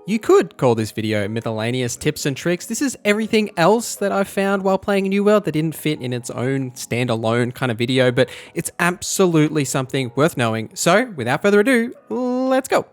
You could call this video miscellaneous tips and tricks. This is everything else that I've found while playing a new world that didn't fit in its own standalone kind of video, but it's absolutely something worth knowing. So without further ado, let's go.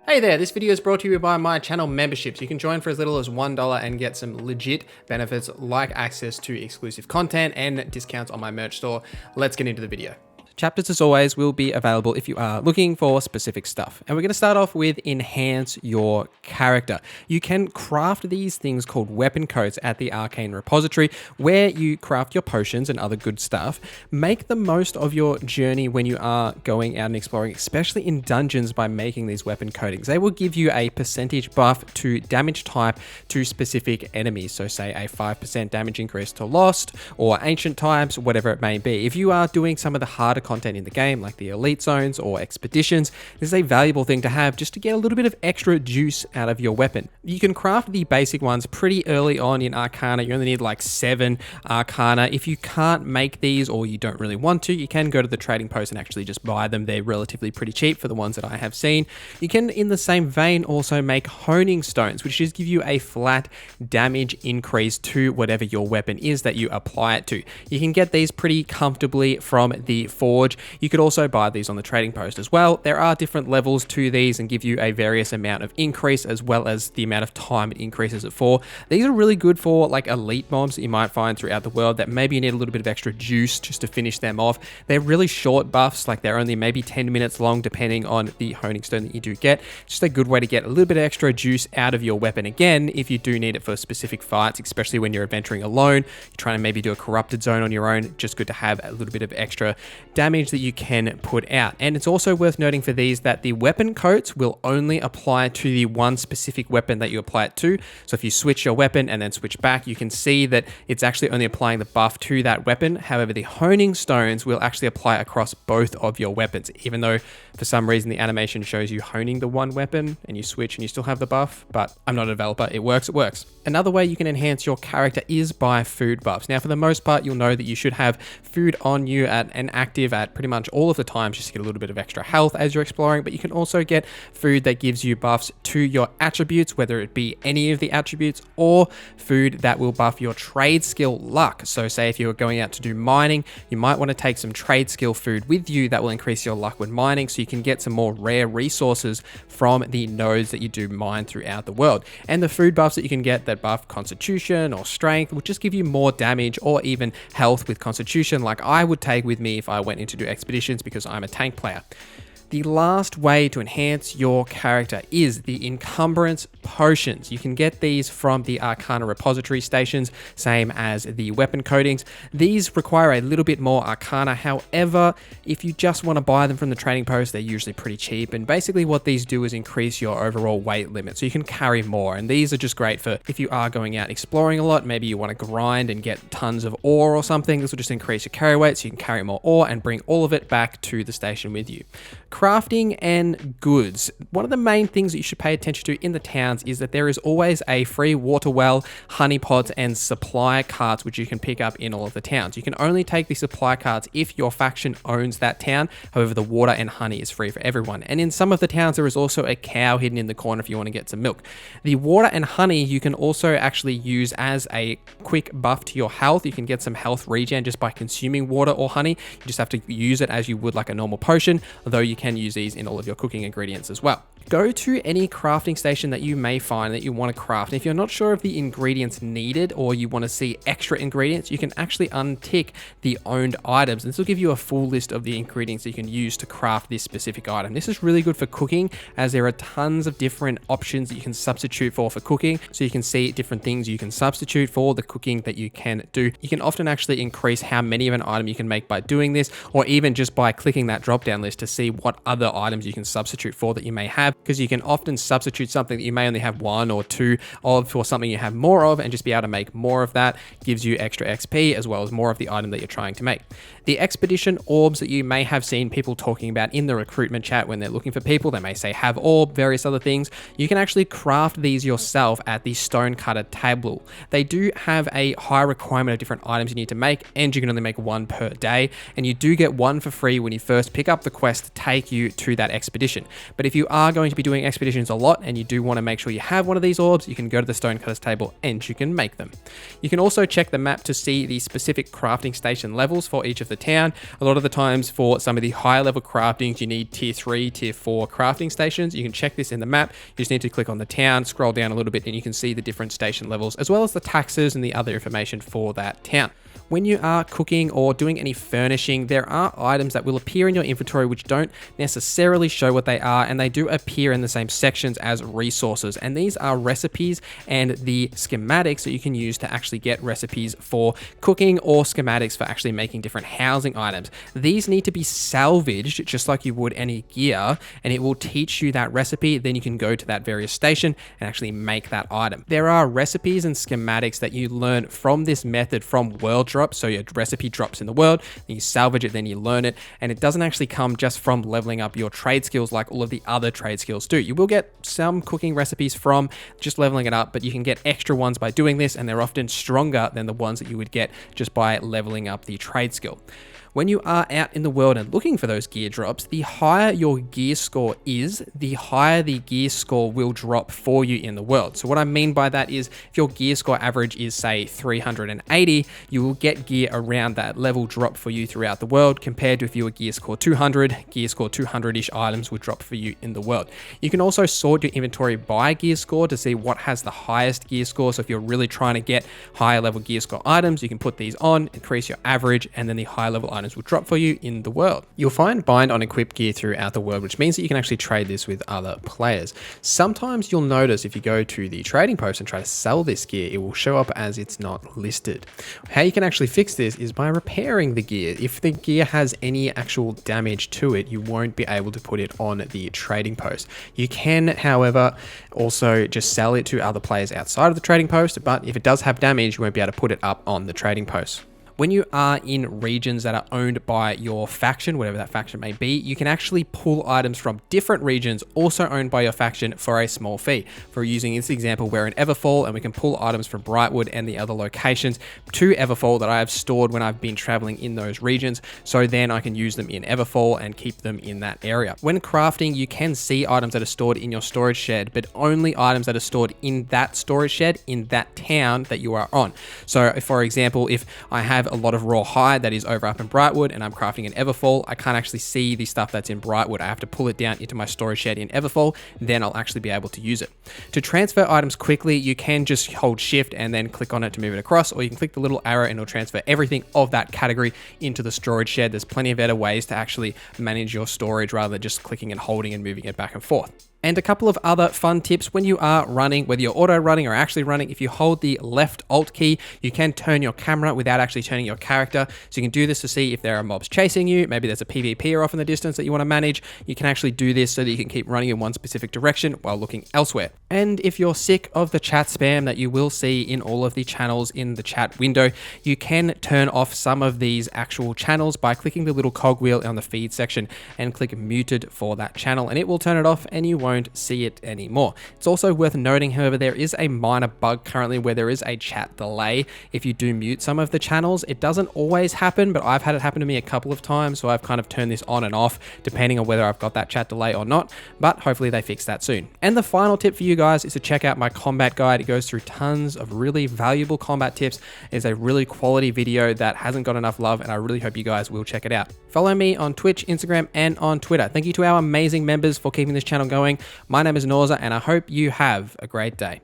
Hey there, this video is brought to you by my channel memberships. You can join for as little as $1 and get some legit benefits like access to exclusive content and discounts on my merch store. Let's get into the video. Chapters, as always, will be available if you are looking for specific stuff. And we're going to start off with enhance your character. You can craft these things called weapon codes at the Arcane repository, where you craft your potions and other good stuff. Make the most of your journey when you are going out and exploring, especially in dungeons, by making these weapon coatings. They will give you a percentage buff to damage type to specific enemies. So say a 5% damage increase to Lost or Ancient types, whatever it may be. If you are doing some of the harder content in the game, like the elite zones or expeditions, this is a valuable thing to have just to get a little bit of extra juice out of your weapon. You can craft the basic ones pretty early on in Arcana. You only need like 7 Arcana. If you can't make these or you don't really want to, you can go to the trading post and actually just buy them. They're relatively pretty cheap for the ones that I have seen. You can, in the same vein, also make honing stones, which just give you a flat damage increase to whatever your weapon is that you apply it to. You can get these pretty comfortably from the forge. You could also buy these on the trading post as well. There are different levels to these and give you a various amount of increase as well as the amount of time it increases it for. These are really good for like elite mobs that you might find throughout the world that maybe you need a little bit of extra juice just to finish them off. They're really short buffs, like they're only maybe 10 minutes long depending on the honing stone that you do get. Just a good way to get a little bit of extra juice out of your weapon again if you do need it for specific fights, especially when you're adventuring alone. You're trying to maybe do a corrupted zone on your own. Just good to have a little bit of extra damage that you can put out. And it's also worth noting for these that the weapon coats will only apply to the one specific weapon that you apply it to. So if you switch your weapon and then switch back, you can see that it's actually only applying the buff to that weapon. However, the honing stones will actually apply across both of your weapons, even though for some reason the animation shows you honing the one weapon and you switch and you still have the buff, but I'm not a developer. It works, it works. Another way you can enhance your character is by food buffs. Now, for the most part, you'll know that you should have food on you and active at pretty much all of the times just to get a little bit of extra health as you're exploring, but you can also get food that gives you buffs to your attributes, whether it be any of the attributes or food that will buff your trade skill luck. So say if you're going out to do mining, you might want to take some trade skill food with you that will increase your luck when mining, so you can get some more rare resources from the nodes that you do mine throughout the world. And the food buffs that you can get that buff constitution or strength will just give you more damage or even health with constitution, like I would take with me if I went in to do expeditions because I'm a tank player. The last way to enhance your character is the encumbrance potions. You can get these from the Arcana repository stations, same as the weapon coatings. These require a little bit more Arcana. However, if you just want to buy them from the trading post, they're usually pretty cheap. And basically what these do is increase your overall weight limit, so you can carry more. And these are just great for if you are going out exploring a lot, maybe you want to grind and get tons of ore or something. This will just increase your carry weight so you can carry more ore and bring all of it back to the station with you. Crafting and goods. One of the main things that you should pay attention to in the towns is that there is always a free water well, honey pots, and supply carts which you can pick up in all of the towns. You can only take the supply carts if your faction owns that town. However, the water and honey is free for everyone. And in some of the towns, there is also a cow hidden in the corner if you want to get some milk. The water and honey you can also actually use as a quick buff to your health. You can get some health regen just by consuming water or honey. You just have to use it as you would like a normal potion, although you can use these in all of your cooking ingredients as well. Go to any crafting station that you may find that you want to craft. And if you're not sure of the ingredients needed or you want to see extra ingredients, you can actually untick the owned items. And this will give you a full list of the ingredients that you can use to craft this specific item. This is really good for cooking, as there are tons of different options that you can substitute for cooking. So you can see different things you can substitute for the cooking that you can do. You can often actually increase how many of an item you can make by doing this, or even just by clicking that drop down list to see what other items you can substitute for that you may have. because you can often substitute something that you may only have one or two of for something you have more of and just be able to make more of that. Gives you extra XP as well as more of the item that you're trying to make. The expedition orbs that you may have seen people talking about in the recruitment chat when they're looking for people, they may say have orb, various other things. You can actually craft these yourself at the stonecutter table. They do have a high requirement of different items you need to make, and you can only make one per day, and you do get one for free when you first pick up the quest to take you to that expedition. But if you are going to be doing expeditions a lot and you do want to make sure you have one of these orbs, you can go to the stonecutter's table and you can make them. You can also check the map to see the specific crafting station levels for each of the town. A lot of the times for some of the higher level craftings, you need tier 3, tier 4 crafting stations. You can check this in the map. You just need to click on the town, scroll down a little bit, and you can see the different station levels as well as the taxes and the other information for that town. When you are cooking or doing any furnishing, there are items that will appear in your inventory which don't necessarily show what they are, and they do appear in the same sections as resources. And these are recipes and the schematics that you can use to actually get recipes for cooking or schematics for actually making different housing items. These need to be salvaged just like you would any gear, and it will teach you that recipe. Then you can go to that various station and actually make that item. There are recipes and schematics that you learn from this method from world drops. So your recipe drops in the world, then you salvage it, then you learn it, and it doesn't actually come just from leveling up your trade skills like all of the other trade skills do. You will get some cooking recipes from just leveling it up, but you can get extra ones by doing this, and they're often stronger than the ones that you would get just by leveling up the trade skill. When you are out in the world and looking for those gear drops, the higher your gear score is, the higher the gear score will drop for you in the world. So what I mean by that is if your gear score average is say 380, you will get gear around that level drop for you throughout the world, compared to if you were gear score 200, gear score 200-ish items would drop for you in the world. You can also sort your inventory by gear score to see what has the highest gear score. So if you're really trying to get higher level gear score items, you can put these on, increase your average, and then the high level items will drop for you in the world. You'll find bind on equipped gear throughout the world, which means that you can actually trade this with other players. Sometimes you'll notice if you go to the trading post and try to sell this gear, it will show up as it's not listed. How you can actually fix this is by repairing the gear. If the gear has any actual damage to it, you won't be able to put it on the trading post. You can, however, also just sell it to other players outside of the trading post, but if it does have damage, you won't be able to put it up on the trading post. When you are in regions that are owned by your faction, whatever that faction may be, you can actually pull items from different regions also owned by your faction for a small fee. For using this example, we're in Everfall and we can pull items from Brightwood and the other locations to Everfall that I have stored when I've been traveling in those regions. So then I can use them in Everfall and keep them in that area. When crafting, you can see items that are stored in your storage shed, but only items that are stored in that storage shed in that town that you are on. So for example, if I have a lot of raw hide that is over up in Brightwood and I'm crafting in Everfall, I can't actually see the stuff that's in Brightwood. I have to pull it down into my storage shed in Everfall, then I'll actually be able to use it. To transfer items quickly, you can just hold shift and then click on it to move it across, or you can click the little arrow and it'll transfer everything of that category into the storage shed. There's plenty of better ways to actually manage your storage rather than just clicking and holding and moving it back and forth. And a couple of other fun tips when you are running, whether you're auto running or actually running, if you hold the left alt key, you can turn your camera without actually turning your character. So you can do this to see if there are mobs chasing you. Maybe there's a PvPer off in the distance that you want to manage. You can actually do this so that you can keep running in one specific direction while looking elsewhere. And if you're sick of the chat spam that you will see in all of the channels in the chat window, you can turn off some of these actual channels by clicking the little cogwheel on the feed section and click muted for that channel, and it will turn it off and you won't see it anymore. It's also worth noting, however, there is a minor bug currently where there is a chat delay. If you do mute some of the channels, it doesn't always happen, but I've had it happen to me a couple of times, so I've kind of turned this on and off depending on whether I've got that chat delay or not, but hopefully they fix that soon. And the final tip for you guys is to check out my combat guide. It goes through tons of really valuable combat tips. It's a really quality video that hasn't got enough love, and I really hope you guys will check it out. Follow me on Twitch, Instagram, and on Twitter. Thank you to our amazing members for keeping this channel going. My name is NorZZa, and I hope you have a great day.